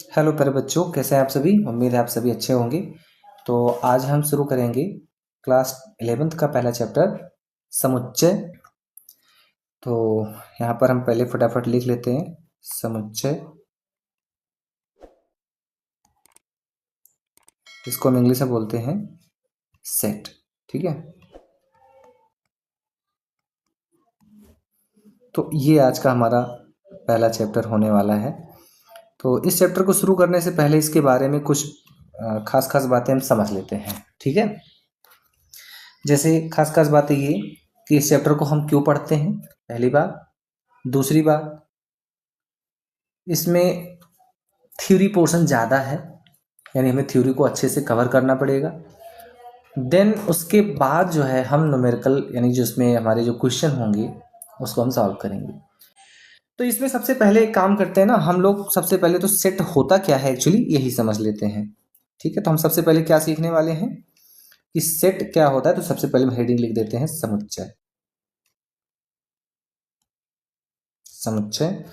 Hello प्यारे बच्चों, कैसे हैं आप सभी। उम्मीद है आप सभी अच्छे होंगे। तो आज हम शुरू करेंगे क्लास 11th का पहला चैप्टर समुच्चय। तो यहाँ पर हम पहले फटाफट लिख लेते हैं समुच्चय। इसको हम इंग्लिश में बोलते हैं सेट। ठीक है, तो ये आज का हमारा पहला चैप्टर होने वाला है। तो इस चैप्टर को शुरू करने से पहले इसके बारे में कुछ खास खास बातें हम समझ लेते हैं। ठीक है, जैसे खास खास बातें ये कि इस चैप्टर को हम क्यों पढ़ते हैं, पहली बात। दूसरी बात, इसमें थ्योरी पोर्शन ज़्यादा है, यानी हमें थ्योरी को अच्छे से कवर करना पड़ेगा। देन उसके बाद जो है हम न्यूमेरिकल यानी जो इसमें हमारे जो क्वेश्चन होंगे उसको हम सॉल्व करेंगे। तो इसमें सबसे पहले एक काम करते हैं ना, हम लोग सबसे पहले तो सेट होता क्या है एक्चुअली यही समझ लेते हैं। ठीक है, तो हम सबसे पहले क्या सीखने वाले हैं कि सेट क्या होता है। तो सबसे पहले हम हेडिंग लिख देते हैं समुच्चय। समुच्चय,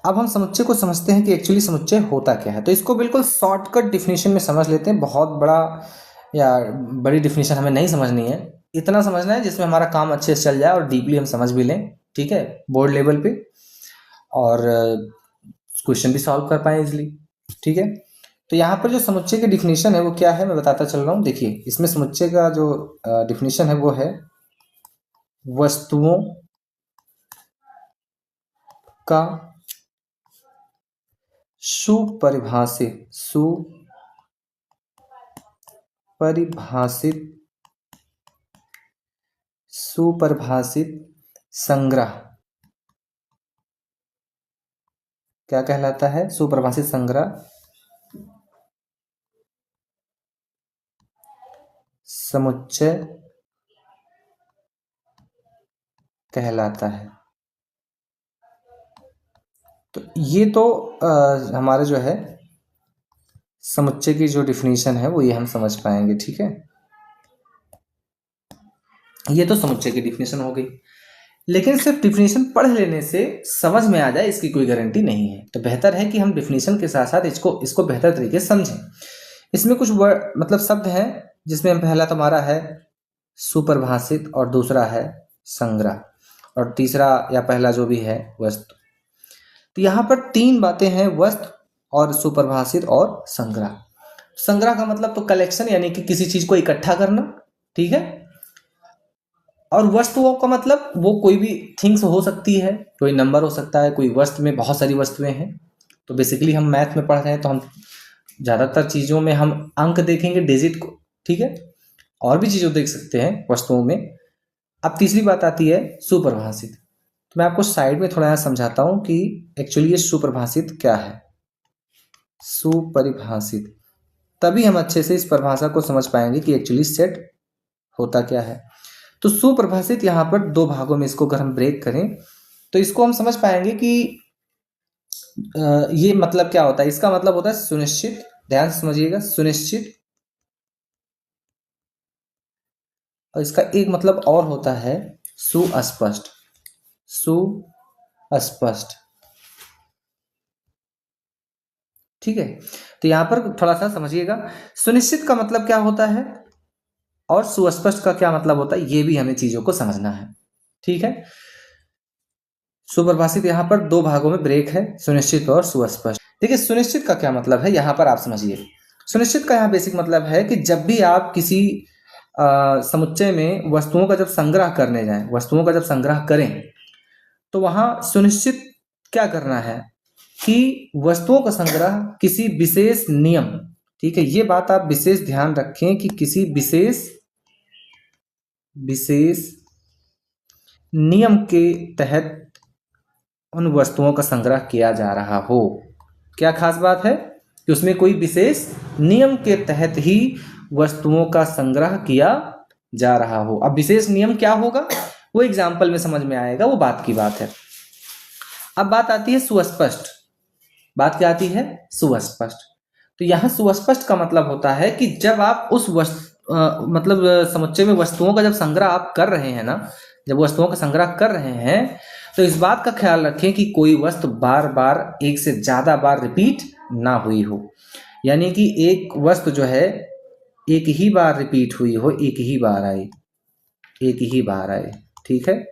अब हम समुच्चय को समझते हैं कि एक्चुअली समुच्चय होता क्या है। तो इसको बिल्कुल शॉर्टकट डिफिनेशन में समझ लेते हैं। बहुत बड़ा या बड़ी डिफिनेशन हमें नहीं समझनी है, इतना समझना है जिसमें हमारा काम अच्छे से चल जाए और डीपली हम समझ भी लें। ठीक है, बोर्ड लेवल पे, और क्वेश्चन भी सॉल्व कर पाए इजिली। ठीक है, तो यहाँ पर जो समुच्चय की डिफिनेशन है वो क्या है मैं बताता चल रहा हूँ। देखिए, इसमें समुच्चय का जो डिफिनेशन है वो है वस्तुओं का सुपरिभाषित संग्रह क्या कहलाता है। सुपरिभाषित संग्रह समुच्चय कहलाता है। तो ये तो हमारा जो है समुच्चय की जो डिफिनीशन है वो ये हम समझ पाएंगे। ठीक है, ये तो समुच्चय की डिफिनीशन हो गई। लेकिन सिर्फ डिफिनीशन पढ़ लेने से समझ में आ जाए इसकी कोई गारंटी नहीं है। तो बेहतर है कि हम डिफिनीशन के साथ साथ इसको बेहतर तरीके से समझें। इसमें कुछ वर्ड मतलब शब्द हैं जिसमें पहला तो हमारा है सुपरिभाषित, और दूसरा है संग्रह, और तीसरा या पहला जो भी है वस्तु। तो यहाँ पर तीन बातें हैं, वस्तु और सुपरिभाषित और संग्रह। संग्रह का मतलब तो कलेक्शन, यानी कि किसी चीज को इकट्ठा करना। ठीक है, और वस्तुओं का मतलब वो कोई भी थिंग्स हो सकती है, कोई नंबर हो सकता है, कोई वस्तु में बहुत सारी वस्तुएं हैं। तो बेसिकली हम मैथ में पढ़ रहे हैं तो हम ज़्यादातर चीज़ों में हम अंक देखेंगे, डिजिट को। ठीक है, और भी चीज़ों देख सकते हैं वस्तुओं में। अब तीसरी बात आती है सुपरिभाषित। तो मैं आपको साइड में थोड़ा यहाँ समझाता हूँ कि एक्चुअली ये सुपरिभाषित क्या है। सुपरिभाषित, तभी हम अच्छे से इस परिभाषा को समझ पाएंगे कि एक्चुअली सेट होता क्या है। तो सुपरिभाषित यहाँ पर दो भागों में इसको अगर हम ब्रेक करें तो इसको हम समझ पाएंगे कि ये मतलब क्या होता है। इसका मतलब होता है सुनिश्चित, ध्यान से समझिएगा, सुनिश्चित। और इसका एक मतलब और होता है सुस्पष्ट। सुस्पष्ट, ठीक है। तो यहां पर थोड़ा सा समझिएगा, सुनिश्चित का मतलब क्या होता है और सुस्पष्ट का क्या मतलब होता है, ये भी हमें चीजों को समझना है। ठीक है, सुपरिभाषित यहाँ पर दो भागों में ब्रेक है, सुनिश्चित और सुस्पष्ट। देखिए, सुनिश्चित का क्या मतलब है यहाँ पर आप समझिए। सुनिश्चित का यहाँ बेसिक मतलब है कि जब भी आप किसी समुच्चय में वस्तुओं का जब संग्रह करने जाएं, वस्तुओं का जब संग्रह करें, तो वहां सुनिश्चित क्या करना है कि वस्तुओं का संग्रह किसी विशेष नियम, ठीक है, ये बात आप विशेष ध्यान रखें कि किसी विशेष नियम के तहत उन वस्तुओं का संग्रह किया जा रहा हो। क्या खास बात है कि उसमें कोई विशेष नियम के तहत ही वस्तुओं का संग्रह किया जा रहा हो। अब विशेष नियम क्या होगा वो एग्जाम्पल में समझ में आएगा, वो बात की बात है। अब बात आती है सुस्पष्ट। बात क्या आती है? सुस्पष्ट। तो यहां सुस्पष्ट का मतलब होता है कि जब आप उस मतलब समुच्चय में वस्तुओं का जब संग्रह आप कर रहे हैं ना, जब वस्तुओं का संग्रह कर रहे हैं तो इस बात का ख्याल रखें कि कोई वस्तु बार बार एक से ज्यादा बार रिपीट ना हुई हो, यानी कि एक वस्तु जो है एक ही बार रिपीट हुई हो, एक ही बार आए, एक ही बार आए, ठीक है।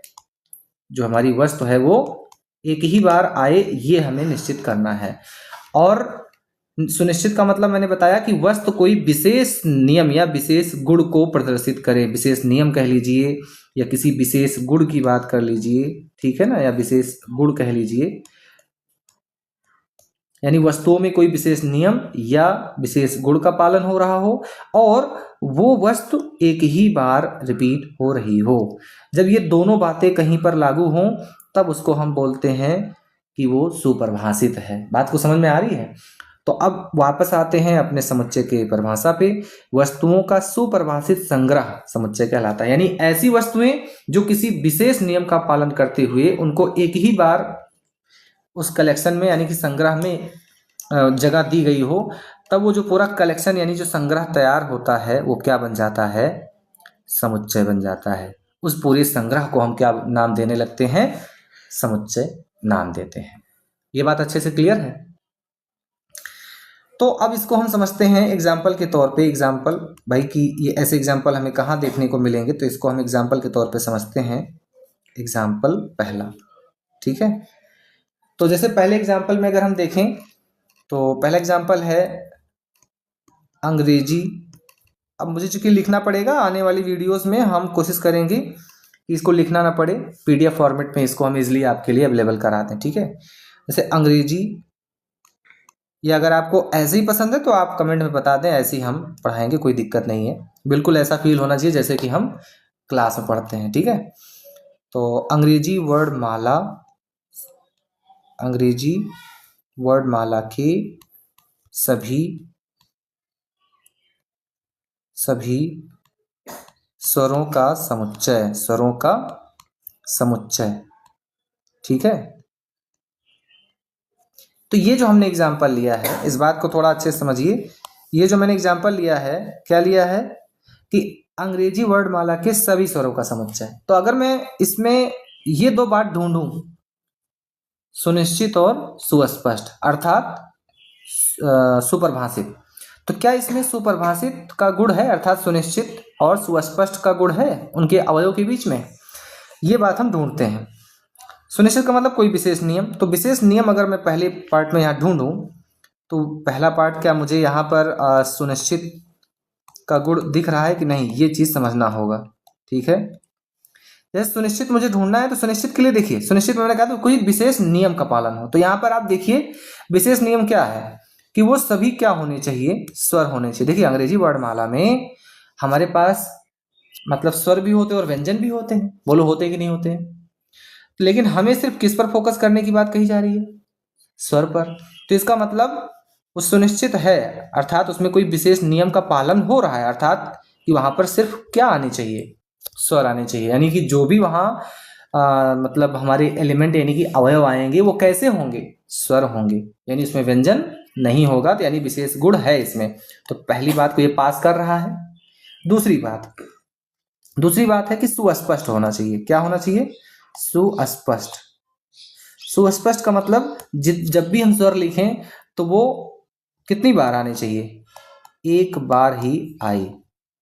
जो हमारी वस्तु है वो एक ही बार आए, ये हमें निश्चित करना है। और सुनिश्चित का मतलब मैंने बताया कि वस्तु कोई विशेष नियम या विशेष गुण को प्रदर्शित करे, विशेष नियम कह लीजिए या किसी विशेष गुण की बात कर लीजिए, ठीक है ना, या विशेष गुण कह लीजिए, यानी वस्तुओं में कोई विशेष नियम या विशेष गुण का पालन हो रहा हो और वो वस्तु एक ही बार रिपीट हो रही हो। जब ये दोनों बातें कहीं पर लागू हों तब उसको हम बोलते हैं कि वो सुपरिभाषित है। बात को समझ में आ रही है? तो अब वापस आते हैं अपने समुच्चय के परिभाषा पे। वस्तुओं का सुपरिभाषित संग्रह समुच्चय कहलाता है, यानी ऐसी वस्तुएं जो किसी विशेष नियम का पालन करते हुए उनको एक ही बार उस कलेक्शन में यानी कि संग्रह में जगह दी गई हो, तब वो जो पूरा कलेक्शन यानी जो संग्रह तैयार होता है वो क्या बन जाता है? समुच्चय बन जाता है। उस पूरे संग्रह को हम क्या नाम देने लगते हैं? समुच्चय नाम देते हैं। ये बात अच्छे से क्लियर है? तो अब इसको हम समझते हैं एग्जाम्पल के तौर पे। एग्जाम्पल भाई कि ये ऐसे एग्जाम्पल हमें कहाँ देखने को मिलेंगे, तो इसको हम एग्जाम्पल के तौर पे समझते हैं। एग्जाम्पल पहला, ठीक है। तो जैसे पहले एग्जाम्पल में अगर हम देखें तो पहला एग्जाम्पल है अंग्रेजी। अब मुझे चूंकि लिखना पड़ेगा, आने वाली वीडियोस में हम कोशिश करेंगे कि इसको लिखना ना पड़े, PDF फॉर्मेट में इसको हम इजीली आपके लिए अवेलेबल करा दें, ठीक है। जैसे अंग्रेजी, या अगर आपको ऐसे ही पसंद है तो आप कमेंट में बता दें, ऐसे ही हम पढ़ाएंगे, कोई दिक्कत नहीं है। बिल्कुल ऐसा फील होना चाहिए जैसे कि हम क्लास में पढ़ते हैं, ठीक है। तो अंग्रेजी वर्णमाला, अंग्रेजी वर्णमाला के सभी स्वरों का समुच्चय, स्वरों का समुच्चय, ठीक है। तो ये जो हमने एग्जाम्पल लिया है, इस बात को थोड़ा अच्छे से समझिए। ये जो मैंने एग्जाम्पल लिया है, क्या लिया है कि अंग्रेजी वर्णमाला के सभी स्वरों का समुच्चय। तो अगर मैं इसमें ये दो बात ढूंढूं, सुनिश्चित और सुस्पष्ट, अर्थात सुपरिभाषित, तो क्या इसमें सुपरिभाषित का गुण है, अर्थात सुनिश्चित और सुस्पष्ट का गुण है उनके अवयव के बीच में? ये बात हम ढूंढते हैं। सुनिश्चित का मतलब कोई विशेष नियम, तो विशेष नियम अगर मैं पहले पार्ट में यहाँ ढूंढूं तो पहला पार्ट क्या मुझे यहाँ पर सुनिश्चित का गुण दिख रहा है कि नहीं, ये चीज़ समझना होगा, ठीक है। जैसे सुनिश्चित मुझे ढूंढना है तो सुनिश्चित के लिए देखिए, सुनिश्चित में मैंने कहा तो कोई विशेष नियम का पालन हो। तो यहाँ पर आप देखिए विशेष नियम क्या है कि वो सभी क्या होने चाहिए? स्वर होने चाहिए। देखिए अंग्रेजी वर्णमाला में हमारे पास मतलब स्वर भी होते हैं और व्यंजन भी होते हैं, बोलो होते हैं कि नहीं होते हैं? लेकिन हमें सिर्फ किस पर फोकस करने की बात कही जा रही है? स्वर पर। तो इसका मतलब वो सुनिश्चित है, अर्थात उसमें कोई विशेष नियम का पालन हो रहा है, अर्थात कि वहां पर सिर्फ क्या आने चाहिए? स्वर आने चाहिए। यानी कि जो भी वहाँ मतलब हमारे एलिमेंट यानी कि अवयव आएंगे वो कैसे होंगे? स्वर होंगे, यानी इसमें व्यंजन नहीं होगा, तो यानी विशेष गुण है इसमें। तो पहली बात को ये पास कर रहा है। दूसरी बात है कि सुस्पष्ट होना चाहिए। क्या होना चाहिए? सुस्पष्ट। सुस्पष्ट का मतलब जब भी हम स्वर लिखें तो वो कितनी बार आने चाहिए? एक बार ही आए,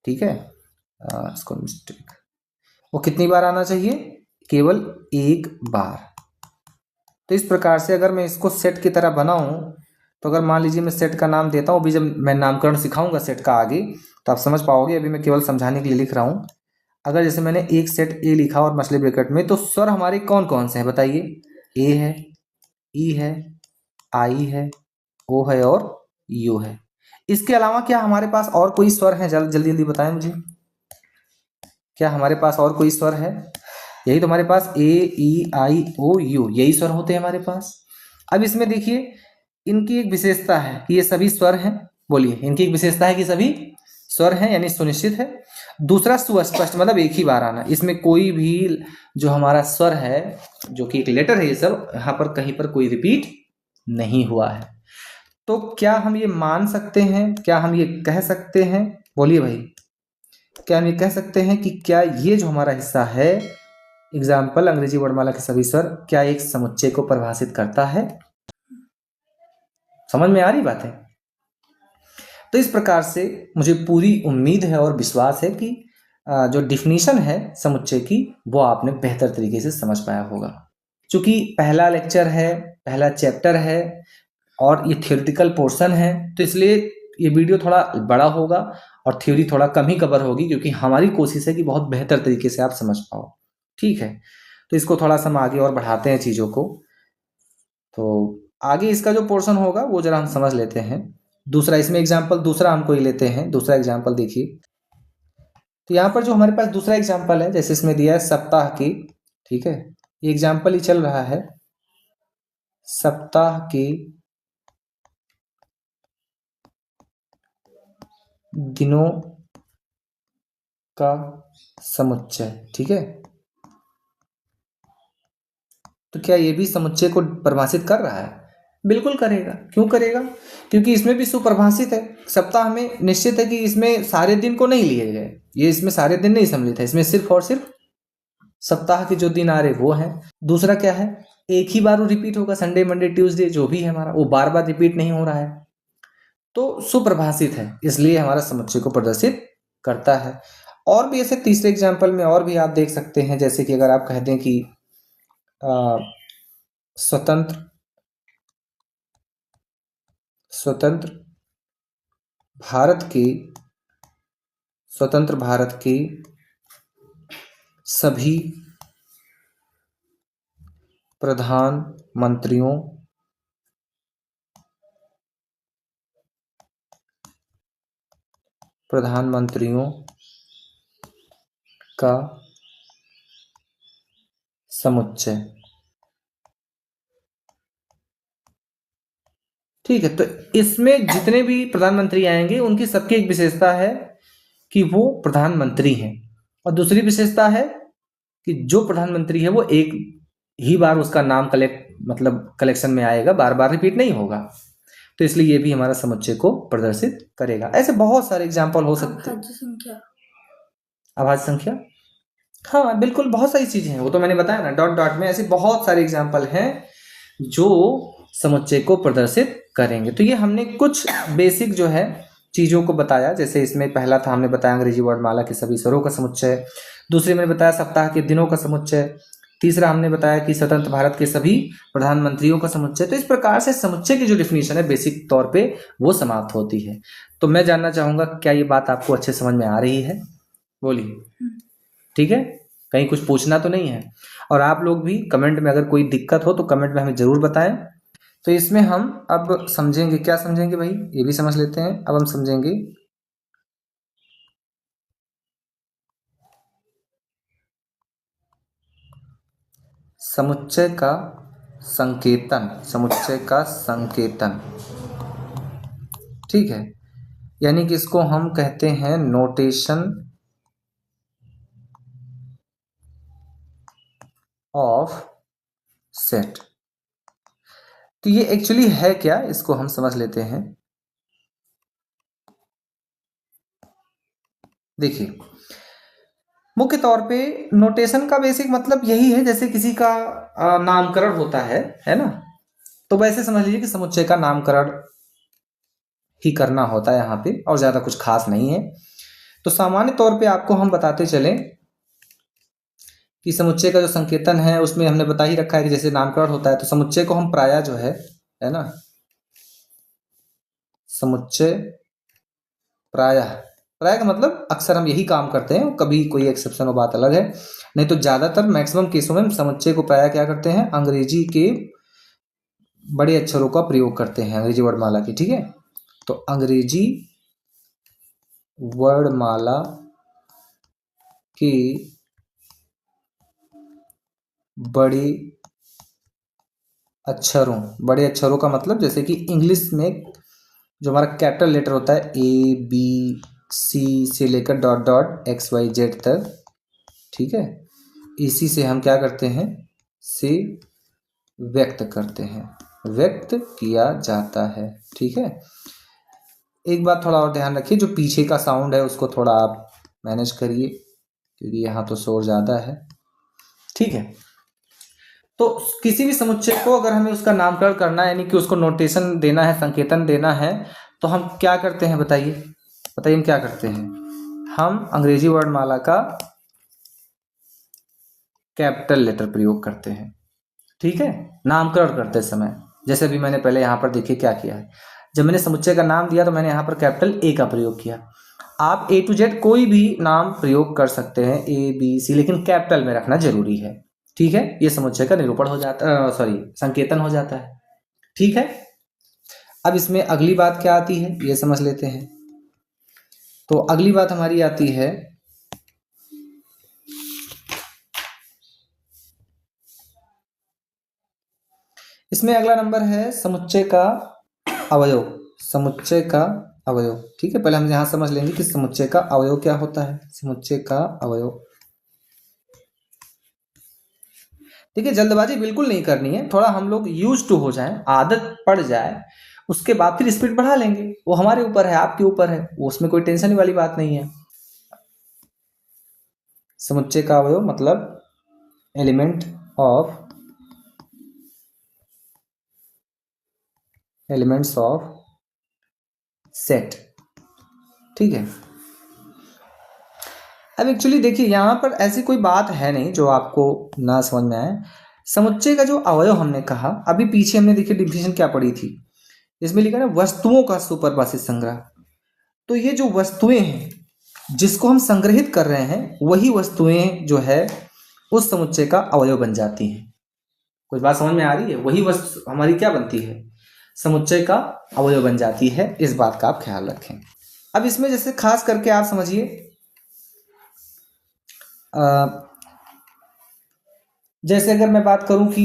ठीक है। इसको मिस्टेक, वो कितनी बार आना चाहिए? केवल एक बार। तो इस प्रकार से अगर मैं इसको सेट की तरह बनाऊं, तो अगर मान लीजिए मैं सेट का नाम देता हूं, अभी जब मैं नामकरण सिखाऊंगा सेट का आगे तो आप समझ पाओगे, अभी मैं केवल समझाने के लिए लिख रहा हूं। अगर जैसे मैंने एक सेट ए लिखा और मछली ब्रैकेट में, तो स्वर हमारे कौन कौन से हैं बताइए? ए है, ई है, आई है, ओ है और यू है। इसके अलावा क्या हमारे पास और कोई स्वर है? जल्दी जल्दी बताएं मुझे, क्या हमारे पास और कोई स्वर है? यही तो हमारे पास ए, ई, आई, ओ, यू, यही स्वर होते हैं हमारे पास। अब इसमें देखिए इनकी एक विशेषता है कि ये सभी स्वर हैं। बोलिए, इनकी एक विशेषता है कि सभी स्वर हैं, यानी सुनिश्चित है। दूसरा सुस्पष्ट, मतलब एक ही बार आना। इसमें कोई भी जो हमारा स्वर है, जो कि एक लेटर है, ये सब यहाँ पर कहीं पर कोई रिपीट नहीं हुआ है। तो क्या हम ये मान सकते हैं, क्या हम ये कह सकते हैं? बोलिए भाई, क्या हम ये कह सकते हैं कि क्या ये जो हमारा हिस्सा है एग्जाम्पल अंग्रेजी वर्णमाला के सभी स्वर, क्या एक समुच्चय को परिभाषित करता है? समझ में आ रही बात है? तो इस प्रकार से मुझे पूरी उम्मीद है और विश्वास है कि जो डिफिनीशन है समुच्चय की वो आपने बेहतर तरीके से समझ पाया होगा। चूंकि पहला लेक्चर है, पहला चैप्टर है और ये थियोरिटिकल पोर्शन है, तो इसलिए ये वीडियो थोड़ा बड़ा होगा और थ्योरी थोड़ा कम ही कवर होगी, क्योंकि हमारी कोशिश है कि बहुत बेहतर तरीके से आप समझ पाओ। ठीक है, तो इसको थोड़ा सा हम आगे और बढ़ाते हैं चीज़ों को। तो आगे इसका जो पोर्शन होगा वो जरा हम समझ लेते हैं। दूसरा इसमें एग्जाम्पल दूसरा हम कोई लेते हैं। दूसरा एग्जाम्पल देखिए, तो यहाँ पर जो हमारे पास दूसरा एग्जाम्पल है, जैसे इसमें दिया है सप्ताह की, ठीक है, ये एग्जाम्पल ही चल रहा है सप्ताह की दिनों का समुच्चय। ठीक है, तो क्या ये भी समुच्चय को परिभाषित कर रहा है? बिल्कुल करेगा। क्यों करेगा? क्योंकि इसमें भी सुपरिभाषित है। सप्ताह में निश्चित है कि इसमें सारे दिन को नहीं लिए गए, ये इसमें सारे दिन नहीं सम्मिलित है, इसमें सिर्फ और सिर्फ सप्ताह के जो दिन आ रहे वो हैं। दूसरा क्या है, एक ही बार वो रिपीट होगा, संडे मंडे ट्यूसडे जो भी है हमारा, वो बार बार रिपीट नहीं हो रहा है, तो सुप्रभाषित है, इसलिए हमारा समुच्चय को प्रदर्शित करता है। और भी ऐसे तीसरे एग्जाम्पल में और भी आप देख सकते हैं, जैसे कि अगर आप कह दें कि स्वतंत्र स्वतंत्र भारत की सभी प्रधानमंत्रियों का समुच्चय। ठीक है, तो इसमें जितने भी प्रधानमंत्री आएंगे उनकी सबकी एक विशेषता है कि वो प्रधानमंत्री हैं, और दूसरी विशेषता है कि जो प्रधानमंत्री है वो एक ही बार उसका नाम कलेक्शन में आएगा, बार बार रिपीट नहीं होगा, तो इसलिए ये भी हमारा समुच्चय को प्रदर्शित करेगा। ऐसे बहुत सारे एग्जाम्पल हो सकते हैं। अभाज्य संख्या, हाँ बिल्कुल, बहुत सारी चीजें हैं, वो तो मैंने बताया ना, डॉट डॉट में ऐसे बहुत सारे एग्जाम्पल हैं जो समुच्चय को प्रदर्शित करेंगे। तो ये हमने कुछ बेसिक जो है चीजों को बताया। जैसे इसमें पहला था, हमने बताया अंग्रेजी वर्णमाला के सभी स्वरों का समुच्चय। दूसरे में बताया सप्ताह के दिनों का समुच्चय। तीसरा हमने बताया कि स्वतंत्र भारत के सभी प्रधानमंत्रियों का समुच्चय। तो इस प्रकार से समुच्चय की जो डिफिनीशन है बेसिक तौर पे वो समाप्त होती है। तो मैं जानना चाहूंगा, क्या ये बात आपको अच्छे समझ में आ रही है? बोलिए। ठीक है, कहीं कुछ पूछना तो नहीं है? और आप लोग भी कमेंट में अगर कोई दिक्कत हो तो कमेंट में हमें जरूर बताएं। तो इसमें हम अब समझेंगे, क्या समझेंगे भाई, ये भी समझ लेते हैं। अब हम समझेंगे समुच्चय का संकेतन। ठीक है, यानी कि इसको हम कहते हैं नोटेशन ऑफ सेट। तो ये एक्चुअली है क्या, इसको हम समझ लेते हैं। देखिए, मुख्य तौर पे नोटेशन का बेसिक मतलब यही है, जैसे किसी का नामकरण होता है ना, तो वैसे समझ लीजिए कि समुच्चय का नामकरण ही करना होता है यहाँ पे, और ज्यादा कुछ खास नहीं है। तो सामान्य तौर पे आपको हम बताते चलें कि समुच्चय का जो संकेतन है उसमें हमने बता ही रखा है कि जैसे नामकरण होता है, तो समुच्चय को हम प्रायः जो है ना, समुच्चय प्रायः का मतलब अक्सर हम यही काम करते हैं, कभी कोई एक्सेप्शन हो बात अलग है, नहीं तो ज्यादातर मैक्सिमम केसों में समुच्चय को प्रायः क्या करते हैं, अंग्रेजी के बड़े अक्षरों का प्रयोग करते हैं, अंग्रेजी वर्णमाला की। ठीक है, तो अंग्रेजी वर्णमाला की बड़े अक्षरों का मतलब, जैसे कि इंग्लिश में जो हमारा कैपिटल लेटर होता है ABC से लेकर डॉट डॉट XYZ तक, ठीक है, इसी से हम क्या करते हैं, से व्यक्त करते हैं, व्यक्त किया जाता है। ठीक है, एक बात थोड़ा और ध्यान रखिए, जो पीछे का साउंड है उसको थोड़ा आप मैनेज करिए, क्योंकि यहाँ तो शोर ज़्यादा है। ठीक है, तो किसी भी समुच्चय को अगर हमें उसका नामकरण करना है, यानी कि उसको नोटेशन देना है, संकेतन देना है, तो हम क्या करते हैं बताइए, बताइए हम क्या करते हैं? हम अंग्रेजी वर्णमाला का कैपिटल लेटर प्रयोग करते हैं, ठीक है, नामकरण करते समय। जैसे अभी मैंने पहले यहाँ पर देखिए क्या किया है, जब मैंने समुच्चय का नाम दिया तो मैंने यहाँ पर कैपिटल ए का प्रयोग किया। आप ए टू जेड कोई भी नाम प्रयोग कर सकते हैं, ए बी सी, लेकिन कैपिटल में रखना जरूरी है, ठीक है। ये समुच्चय का निरूपण हो जाता, सॉरी संकेतन हो जाता है, ठीक है। अब इसमें अगली बात क्या आती है ये समझ लेते हैं। तो अगली बात हमारी आती है इसमें अगला नंबर है समुच्चय का अवयव, समुच्चय का अवयव, ठीक है। पहले हम यहां समझ लेंगे कि समुच्चय का अवयव क्या होता है। समुच्चय का अवयव, देखिए जल्दबाजी बिल्कुल नहीं करनी है, थोड़ा हम लोग यूज टू हो जाएं, आदत पड़ जाए, उसके बाद फिर स्पीड बढ़ा लेंगे, वो हमारे ऊपर है, आपके ऊपर है, उसमें कोई टेंशन वाली बात नहीं है। समुच्चय का अवयव मतलब element of, elements of set, ठीक है। अब एक्चुअली देखिए यहाँ पर ऐसी कोई बात है नहीं जो आपको ना समझ में आए। समुच्चय का जो अवयव हमने कहा, अभी पीछे हमने देखिए डिफिनेशन क्या पढ़ी थी, इसमें लिखा ना वस्तुओं का सुपरवासित संग्रह। तो ये जो वस्तुएं हैं जिसको हम संग्रहित कर रहे हैं, वही वस्तुएं जो है उस समुच्चय का अवयव बन जाती हैं। कुछ बात समझ में आ रही है? वही वस्तु हमारी क्या बनती है, समुच्चय का अवयव बन जाती है। इस बात का आप ख्याल रखें। अब इसमें जैसे खास करके आप समझिए, जैसे अगर मैं बात करूं कि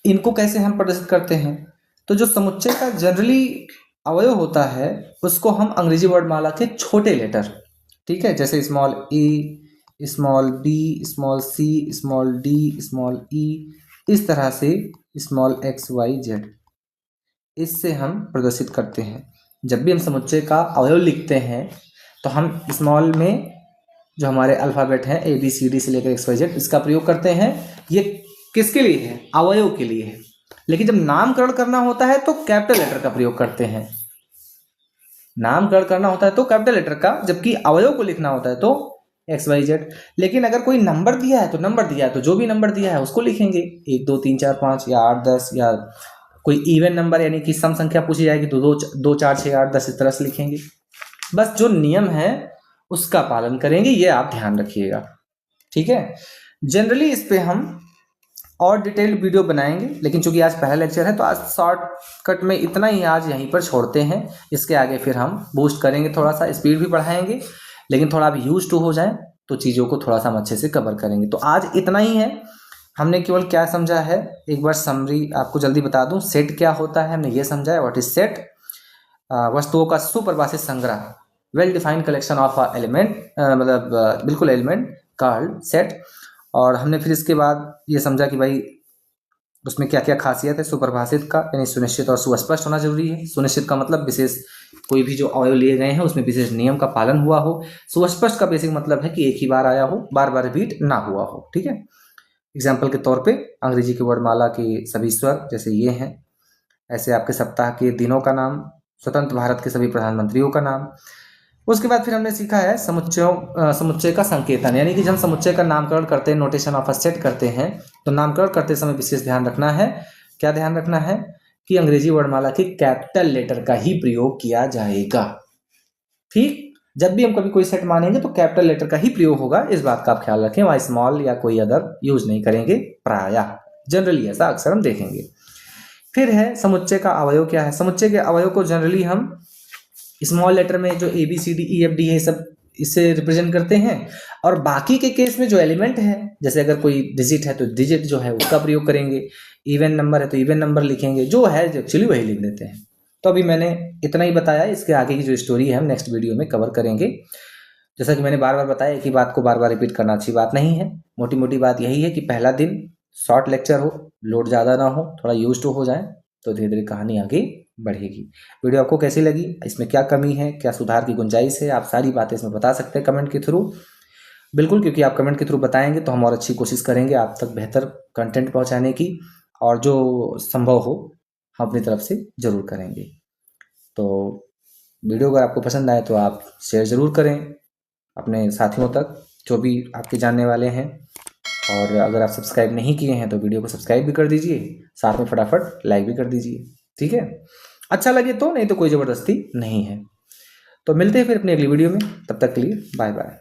इनको कैसे हम प्रदर्शित करते हैं, तो जो समुच्चय का जनरली अवयव होता है उसको हम अंग्रेजी वर्णमाला के छोटे लेटर, ठीक है, जैसे स्मॉल ए, small B, small C, small D, small ई, इस तरह से स्मॉल एक्स वाई जेड, इससे हम प्रदर्शित करते हैं। जब भी हम समुच्चय का अवयव लिखते हैं तो हम स्मॉल में जो हमारे अल्फ़ाबेट हैं ए बी सी डी से लेकर एक्स वाई जेड, इसका प्रयोग करते हैं। ये किसके लिए है? अवयव के लिए है। लेकिन जब नामकरण करना होता है तो कैपिटल लेटर का प्रयोग करते हैं। नामकरण करना होता है तो कैपिटल लेटर का, जबकि अवयव को लिखना होता है तो एक्स वाई जेड। लेकिन अगर कोई नंबर दिया है तो नंबर दिया है तो जो भी नंबर दिया है उसको लिखेंगे, 1 2 3 4 5 या 8 10, या कोई इवन नंबर यानी कि सम संख्या पूछी जाएगी तो 2 4 6 8 10 इस तरह से लिखेंगे। बस जो नियम है उसका पालन करेंगे, ये आप ध्यान रखिएगा, ठीक है। जनरली इस पे हम और डिटेल्ड वीडियो बनाएंगे, लेकिन चूंकि आज पहला लेक्चर है तो आज शॉर्टकट में इतना ही आज यहीं पर छोड़ते हैं। इसके आगे फिर हम बूस्ट करेंगे, थोड़ा सा स्पीड भी बढ़ाएंगे, लेकिन थोड़ा आप यूज टू हो जाए तो चीज़ों को थोड़ा सा हम अच्छे से कवर करेंगे। तो आज इतना ही है। हमने केवल क्या समझा है, एक बार समरी आपको जल्दी बता दूं। सेट क्या होता है हमने ये समझा है, व्हाट इज सेट, वस्तुओं का सुपरिभाषित संग्रह, well defined collection of element, मतलब बिल्कुल एलिमेंट कॉल्ड सेट। और हमने फिर इसके बाद ये समझा कि भाई उसमें क्या क्या खासियत है सुपरिभाषित का, यानी सुनिश्चित और सुस्पष्ट होना जरूरी है। सुनिश्चित का मतलब विशेष, कोई भी जो अवयव लिए गए हैं उसमें विशेष नियम का पालन हुआ हो। सुस्पष्ट का बेसिक मतलब है कि एक ही बार आया हो, बार बार रिपीट ना हुआ हो, ठीक है। एग्जाम्पल के तौर पे अंग्रेजी के वर्णमाला के सभी स्वर जैसे ये हैं, ऐसे आपके सप्ताह के दिनों का नाम, स्वतंत्र भारत के सभी प्रधानमंत्रियों का नाम। उसके बाद फिर हमने सीखा है समुच्चय का संकेतन, यानी कि जब हम समुच्चय का नामकरण करते हैं, नोटेशन ऑफ अ सेट करते हैं, तो नामकरण करते समय विशेष ध्यान रखना है। क्या ध्यान रखना है? कि अंग्रेजी वर्णमाला के कैपिटल लेटर का ही प्रयोग किया जाएगा, ठीक। जब भी हम कभी कोई सेट मानेंगे तो कैपिटल लेटर का ही प्रयोग होगा, इस बात का आप ख्याल रखें। वहाँ स्मॉल या कोई अदर यूज नहीं करेंगे, प्रायः जनरली ऐसा अक्सर हम देखेंगे। फिर है समुच्चय का अवयव क्या है। समुच्चय के अवयव को जनरली हम स्मॉल लेटर में जो A B C D E F D है सब इससे रिप्रेजेंट करते हैं, और बाकी के केस में जो एलिमेंट है, जैसे अगर कोई डिजिट है तो डिजिट जो है उसका प्रयोग करेंगे, इवन नंबर है तो इवन नंबर लिखेंगे, जो है एक्चुअली वही लिख देते हैं। तो अभी मैंने इतना ही बताया, इसके आगे की जो स्टोरी है हम नेक्स्ट वीडियो में कवर करेंगे। जैसा कि मैंने बार बार बताया, एक ही बात को बार बार रिपीट करना अच्छी बात नहीं है। मोटी मोटी बात यही है कि पहला दिन शॉर्ट लेक्चर हो, लोड ज़्यादा ना हो, थोड़ा यूज टू हो जाए, तो धीरे धीरे कहानी आगे बढ़ेगी। वीडियो आपको कैसी लगी, इसमें क्या कमी है, क्या सुधार की गुंजाइश है, आप सारी बातें इसमें बता सकते हैं कमेंट के थ्रू। बिल्कुल, क्योंकि आप कमेंट के थ्रू बताएंगे तो हम और अच्छी कोशिश करेंगे आप तक बेहतर कंटेंट पहुंचाने की, और जो संभव हो हम अपनी तरफ से ज़रूर करेंगे। तो वीडियो अगर आपको पसंद आए तो आप शेयर ज़रूर करें अपने साथियों तक, जो भी आपके जानने वाले हैं। और अगर आप सब्सक्राइब नहीं किए हैं तो वीडियो को सब्सक्राइब भी कर दीजिए, साथ में फटाफट लाइक भी कर दीजिए, ठीक है। अच्छा लगे तो, नहीं तो कोई ज़बरदस्ती नहीं है। तो मिलते हैं फिर अपनी अगली वीडियो में, तब तक के लिए बाय बाय।